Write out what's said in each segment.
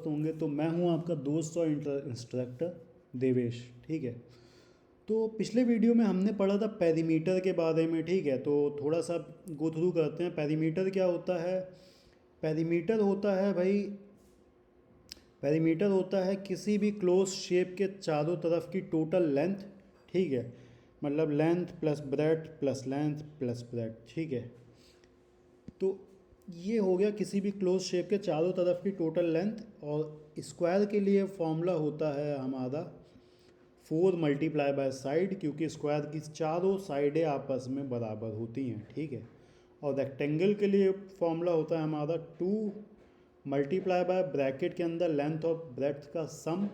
होंगे। तो मैं हूं आपका दोस्त और इंस्ट्रक्टर देवेश, ठीक है। तो पिछले वीडियो में हमने पढ़ा था पेरीमीटर के बारे में, ठीक है। तो थोड़ा सा गो थ्रू करते हैं। पेरीमीटर क्या होता है? पेरीमीटर होता है भाई, पेरीमीटर होता है किसी भी क्लोज शेप के चारों तरफ की टोटल लेंथ, ठीक है। मतलब length plus breadth plus length plus breadth, ठीक है। तो ये हो गया किसी भी क्लोज शेप के चारों तरफ की टोटल लेंथ। और स्क्वायर के लिए फॉर्मूला होता है हमारा 4 मल्टीप्लाई बाय साइड, क्योंकि स्क्वायर की चारों साइडें आपस में बराबर होती हैं, ठीक है। और रेक्टेंगल के लिए फॉर्मूला होता है हमारा 2 मल्टीप्लाई बाय ब्रैकेट के अंदर लेंथ और ब्रेड्थ का सम,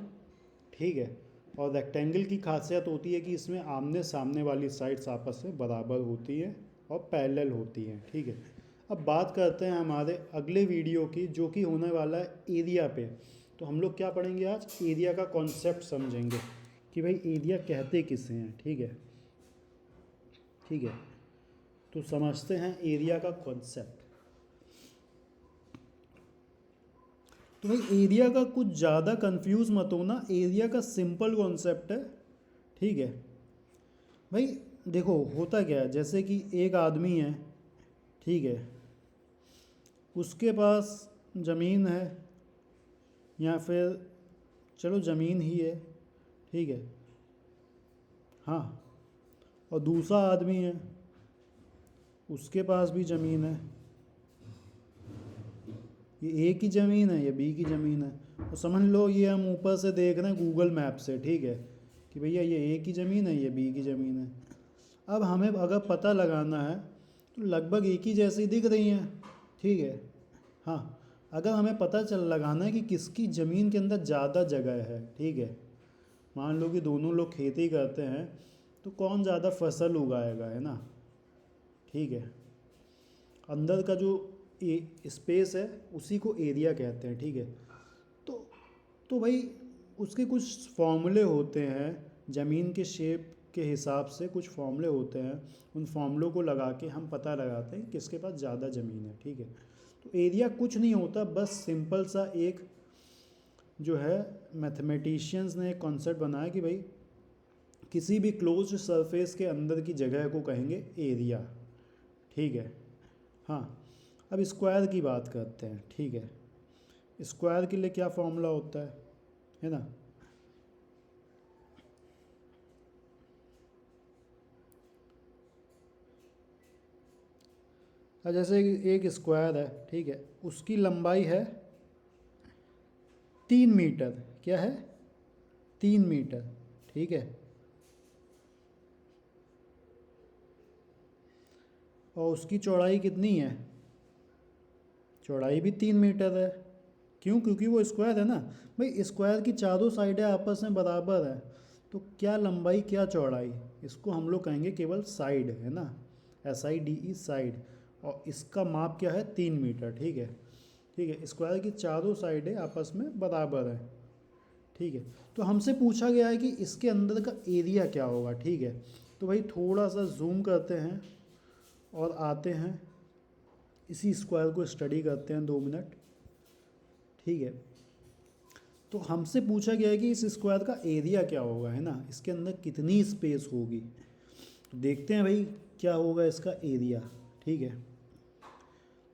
ठीक है। और रेक्टेंगल की खासियत होती है कि इसमें आमने सामने वाली साइड्स आपस में बराबर होती हैं और पैरेलल होती हैं, ठीक है। अब बात करते हैं हमारे अगले वीडियो की, जो कि होने वाला है एरिया पे। तो हम लोग क्या पढ़ेंगे आज? एरिया का कॉन्सेप्ट समझेंगे कि भाई एरिया कहते किसे हैं, ठीक है। ठीक है, तो समझते हैं एरिया का कॉन्सेप्ट। तो भाई एरिया का कुछ ज़्यादा कंफ्यूज मत होना, एरिया का सिंपल कॉन्सेप्ट है, ठीक है। भाई देखो होता क्या है, जैसे कि एक आदमी है, ठीक है, उसके पास ज़मीन है, या फिर चलो ज़मीन ही है, ठीक है, हाँ। और दूसरा आदमी है, उसके पास भी ज़मीन है। ये ए की ज़मीन है, ये बी की ज़मीन है। तो समझ लो ये हम ऊपर से देख रहे हैं गूगल मैप से, ठीक है, कि भैया ये ए की ज़मीन है, ये बी की ज़मीन है। अब हमें अगर पता लगाना है तो लगभग एक ही जैसी दिख रही हैं, ठीक है, हाँ। अगर हमें पता चल लगाना है कि किसकी ज़मीन के अंदर ज़्यादा जगह है, ठीक है, मान लो कि दोनों लोग खेती करते हैं, तो कौन ज़्यादा फसल उगाएगा, है ना, ठीक है। अंदर का जो स्पेस है उसी को एरिया कहते हैं, ठीक है। तो तो भाई उसके कुछ फॉर्मूले होते हैं, ज़मीन के शेप के हिसाब से कुछ फॉर्मूले होते हैं। उन फॉर्मूलों को लगा के हम पता लगाते हैं किसके पास ज़्यादा ज़मीन है, ठीक है। तो एरिया कुछ नहीं होता, बस सिंपल सा एक जो है मैथमेटिशियंस ने एक कॉन्सेप्ट बनाया कि भाई किसी भी क्लोज्ड सरफेस के अंदर की जगह को कहेंगे एरिया, ठीक है, हाँ। अब स्क्वायर की बात करते हैं, ठीक है। स्क्वायर के लिए क्या फॉर्मूला होता है ना। अब जैसे एक स्क्वायर है, ठीक है, उसकी लंबाई है 3 मीटर, क्या है? 3 मीटर, ठीक है। और उसकी चौड़ाई कितनी है? चौड़ाई भी 3 मीटर है। क्यों? क्योंकि वो स्क्वायर है ना। भाई स्क्वायर की चारों साइडें आपस में बराबर है, तो क्या लंबाई क्या चौड़ाई, इसको हम लोग कहेंगे केवल साइड, है ना, SIDE साइड। और इसका माप क्या है? 3 मीटर, ठीक है। ठीक है, स्क्वायर की चारों साइडें आपस में बराबर है, ठीक है। तो हमसे पूछा गया है कि इसके अंदर का एरिया क्या होगा, ठीक है। तो भाई थोड़ा सा जूम करते हैं और आते हैं इसी स्क्वायर को स्टडी करते हैं 2 मिनट, ठीक है। तो हमसे पूछा गया है कि इस स्क्वायर का एरिया क्या होगा, है ना, इसके अंदर कितनी स्पेस होगी। तो देखते हैं भाई क्या होगा इसका एरिया, ठीक है।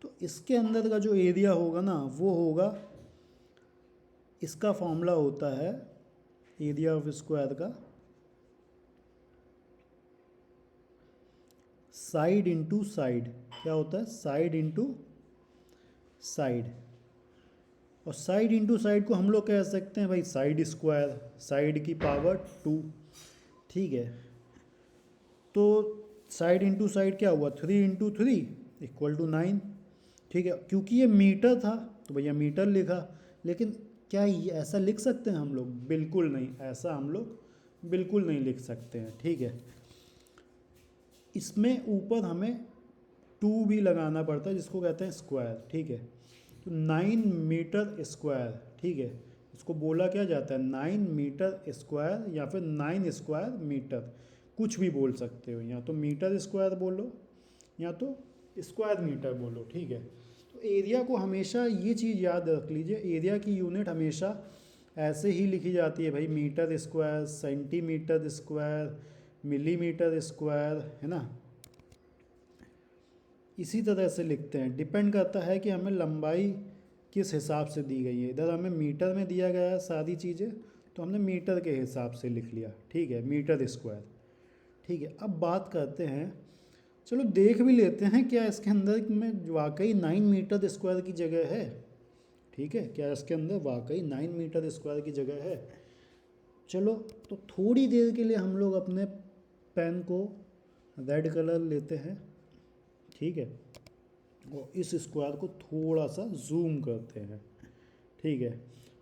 तो इसके अंदर का जो एरिया होगा ना, वो होगा, इसका फॉर्मूला होता है एरिया ऑफ स्क्वायर का साइड इंटू साइड। क्या होता है? Side into side. और साइड इंटू साइड को हम लोग कह सकते हैं भाई साइड स्क्वायर, साइड की पावर 2, ठीक है। तो साइड इंटू साइड क्या हुआ? 3 × 3 = 9, ठीक है। क्योंकि ये मीटर था तो भैया मीटर लिखा। लेकिन क्या ये ऐसा लिख सकते हैं हम लोग? बिल्कुल नहीं, ऐसा हम लोग बिल्कुल नहीं लिख सकते हैं, ठीक है। इसमें ऊपर हमें 2 भी लगाना पड़ता है, जिसको कहते हैं स्क्वायर, ठीक है। तो 9 मीटर स्क्वायर, ठीक है, इसको बोला क्या जाता है? 9 मीटर स्क्वायर या फिर 9 स्क्वायर मीटर, कुछ भी बोल सकते हो। या तो मीटर स्क्वायर बोलो या तो स्क्वायर मीटर बोलो, ठीक है। तो एरिया को हमेशा ये चीज़ याद रख लीजिए, एरिया की यूनिट हमेशा ऐसे ही लिखी जाती है भाई, metre square, centimetre square, millimetre square, है ना, इसी तरह से लिखते हैं। डिपेंड करता है कि हमें लंबाई किस हिसाब से दी गई है। इधर हमें मीटर में दिया गया है सारी चीज़ें, तो हमने मीटर के हिसाब से लिख लिया, ठीक है, मीटर स्क्वायर। ठीक है, अब बात करते हैं, चलो देख भी लेते हैं क्या इसके अंदर में वाकई 9 मीटर स्क्वायर की जगह है। ठीक है, क्या इसके अंदर वाकई 9 मीटर स्क्वायर की जगह है। चलो तो थोड़ी देर के लिए हम लोग अपने पेन को रेड कलर लेते हैं, ठीक है, और इस स्क्वायर को थोड़ा सा जूम करते हैं। ठीक है,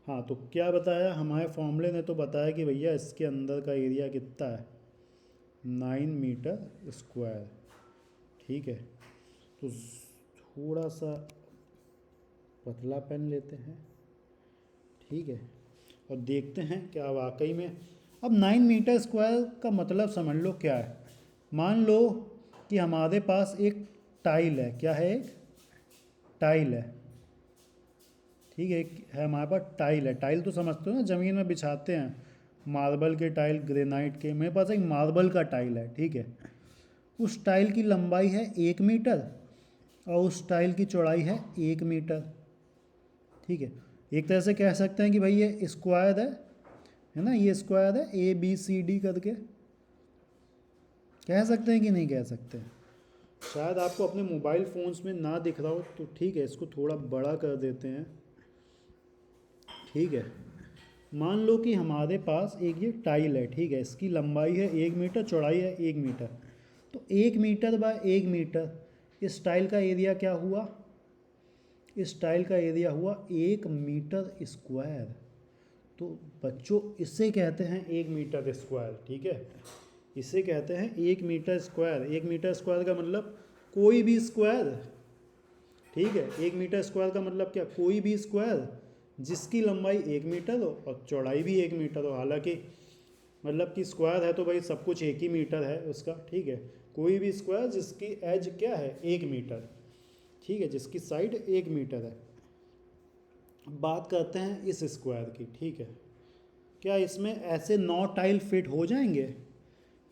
हाँ, तो क्या बताया हमारे फॉर्मूले ने, तो बताया कि भैया इसके अंदर का एरिया कितना है, 9 मीटर स्क्वायर। ठीक है, तो थोड़ा सा पतला पेन लेते हैं, ठीक है, और देखते हैं क्या वाकई में। अब 9 मीटर स्क्वायर का मतलब समझ लो क्या है। मान लो कि हमारे पास एक टाइल है, क्या है, एक टाइल है, ठीक है हमारे पास टाइल है। टाइल तो समझते हो ना, ज़मीन में बिछाते हैं, मार्बल के टाइल, ग्रेनाइट के। मेरे पास एक मार्बल का टाइल है, ठीक है, उस टाइल की लंबाई है 1 मीटर और उस टाइल की चौड़ाई है 1 मीटर। ठीक है, एक तरह से कह सकते हैं कि भाई ये स्क्वायर है ना, ये स्क्वायर है, ABCD करके कह सकते हैं कि नहीं कह सकते। शायद आपको अपने मोबाइल फ़ोन्स में ना दिख रहा हो, तो ठीक है, इसको थोड़ा बड़ा कर देते हैं। ठीक है, मान लो कि हमारे पास एक ये टाइल है, ठीक है, इसकी लंबाई है 1 मीटर, चौड़ाई है 1 मीटर, तो 1 मीटर बाय 1 मीटर, इस टाइल का एरिया क्या हुआ, इस टाइल का एरिया हुआ 1 मीटर स्क्वायर। तो बच्चों इसे कहते हैं 1 मीटर स्क्वायर। ठीक है, इसे कहते हैं 1 मीटर स्क्वायर। 1 मीटर स्क्वायर का मतलब कोई भी स्क्वायर, ठीक है, 1 मीटर स्क्वायर का मतलब क्या, कोई भी स्क्वायर जिसकी लंबाई 1 मीटर हो और चौड़ाई भी 1 मीटर हो। हालांकि मतलब कि स्क्वायर है तो भाई सब कुछ 1 ही मीटर है उसका, ठीक है, कोई भी स्क्वायर जिसकी एज क्या है 1 मीटर, ठीक है, जिसकी साइड 1 मीटर है। बात करते हैं इस स्क्वायर की। ठीक है, क्या इसमें ऐसे 9 टाइल फिट हो जाएंगे,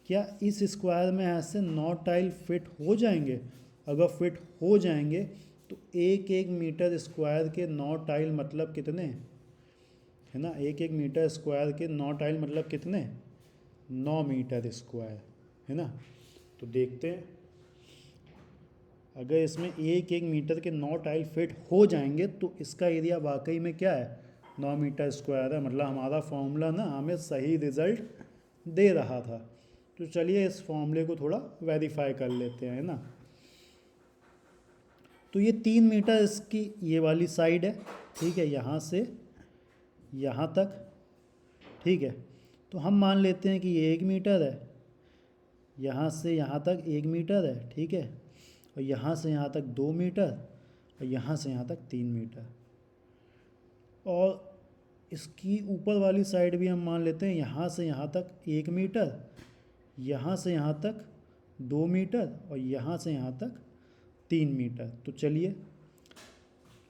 क्या इस स्क्वायर में ऐसे 9 टाइल फिट हो जाएंगे। अगर फिट हो जाएंगे तो 1 मीटर स्क्वायर के 9 टाइल मतलब कितने, है ना, 1 मीटर स्क्वायर के 9 टाइल मतलब कितने, 9 मीटर स्क्वायर, है ना। तो देखते हैं, अगर इसमें 1 मीटर के 9 टाइल फिट हो जाएंगे तो इसका एरिया वाकई में क्या है, 9 मीटर स्क्वायर है। मतलब हमारा फॉर्मूला ना हमें सही रिजल्ट दे रहा था। तो चलिए इस फॉर्मूले को थोड़ा वेरीफाई कर लेते हैं, है ना। तो ये 3 मीटर इसकी ये वाली साइड है, ठीक है, यहाँ से यहाँ तक, ठीक है। तो हम मान लेते हैं कि ये 1 मीटर है, यहाँ से यहाँ तक 1 मीटर है, ठीक है, और यहाँ से यहाँ तक 2 मीटर और यहाँ से यहाँ तक 3 मीटर। और इसकी ऊपर वाली साइड भी हम मान लेते हैं, यहाँ से यहाँ तक 1 मीटर, यहाँ से यहाँ तक 2 मीटर और यहाँ से यहाँ तक 3 मीटर। तो चलिए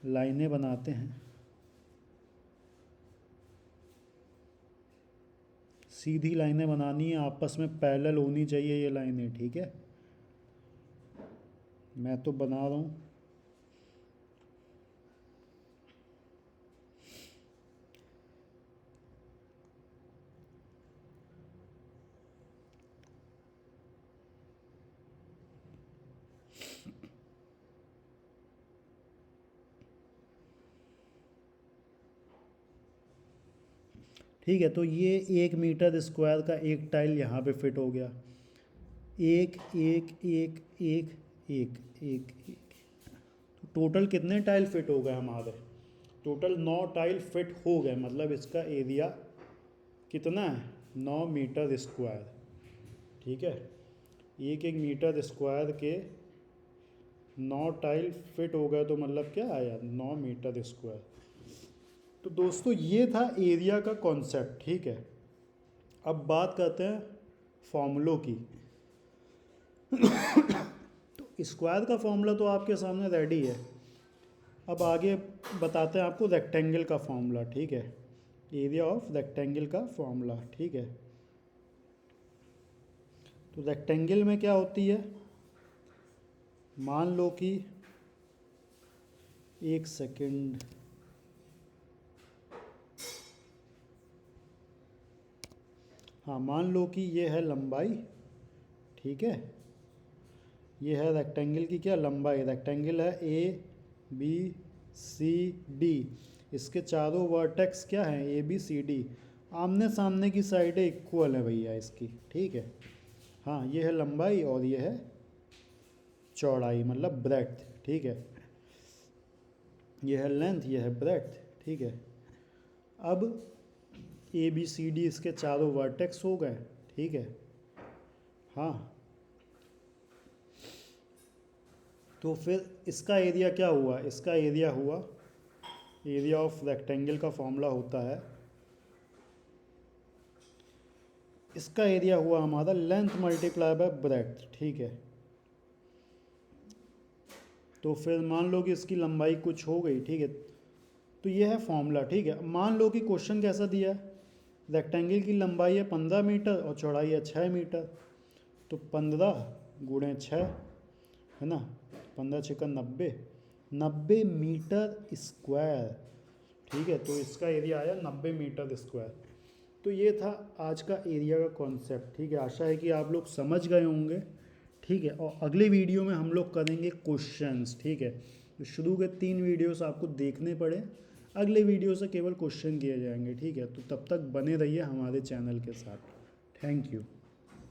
लाइनें बनाते हैं, सीधी लाइनें बनानी है, आपस में पैरेलल होनी चाहिए ये लाइनें, ठीक है। मैं तो बना रहा हूँ। ठीक है, तो ये 1 मीटर स्क्वायर का एक टाइल यहाँ पे फिट हो गया, एक एक एक एक एक एक एक। तो टोटल कितने टाइल फिट हो गए हमारे, टोटल 9 टाइल फिट हो गए। मतलब इसका एरिया कितना है, 9 मीटर स्क्वायर। ठीक है, 1 मीटर स्क्वायर के 9 टाइल फिट हो गए, तो मतलब क्या आया, 9 मीटर स्क्वायर। तो दोस्तों ये था एरिया का कॉन्सेप्ट, ठीक है। अब बात करते हैं फॉर्मूलों की। तो स्क्वायर का फॉर्मूला तो आपके सामने रेडी है, अब आगे बताते हैं आपको रेक्टेंगल का फॉर्मूला, ठीक है, एरिया ऑफ रेक्टेंगल का फॉर्मूला, ठीक है। तो रेक्टेंगल में क्या होती है, मान लो कि, एक सेकंड, हाँ मान लो कि ये है लंबाई, ठीक है, ये है रेक्टेंगल की क्या लंबाई, रेक्टेंगल है ABCD, इसके चारों वर्टेक्स क्या हैं ABCD, आमने सामने की साइडें इक्वल है भैया इसकी, ठीक है। हाँ ये है लंबाई और ये है चौड़ाई मतलब ब्रेड्थ, ठीक है, ये है लेंथ, ये है ब्रेड्थ, ठीक है। अब ABCD इसके चारों वर्टेक्स हो गए, ठीक है। हाँ तो फिर इसका एरिया क्या हुआ, इसका एरिया हुआ, एरिया ऑफ रेक्टेंगल का फॉर्मूला होता है, इसका एरिया हुआ हमारा लेंथ मल्टीप्लाई बाय ब्रेड्थ, ठीक है। तो फिर मान लो कि इसकी लंबाई कुछ हो गई, ठीक है, तो ये है फॉर्मूला, ठीक है। मान लो कि क्वेश्चन कैसा दिया है, रेक्टेंगल की लंबाई है 15 मीटर और चौड़ाई है 6 मीटर, तो 15 गुणे 6 है ना, 15 छक्का 90, 90 मीटर स्क्वायर, ठीक है। तो इसका एरिया आया 90 मीटर स्क्वायर। तो ये था आज का एरिया का कॉन्सेप्ट, ठीक है। आशा है कि आप लोग समझ गए होंगे, ठीक है। और अगले वीडियो में हम लोग करेंगे क्वेश्चंस, ठीक है। तो शुरू के 3 वीडियोस आपको देखने पड़े, अगले वीडियो से केवल क्वेश्चन किए जाएंगे, ठीक है। तो तब तक बने रहिए हमारे चैनल के साथ। Thank you.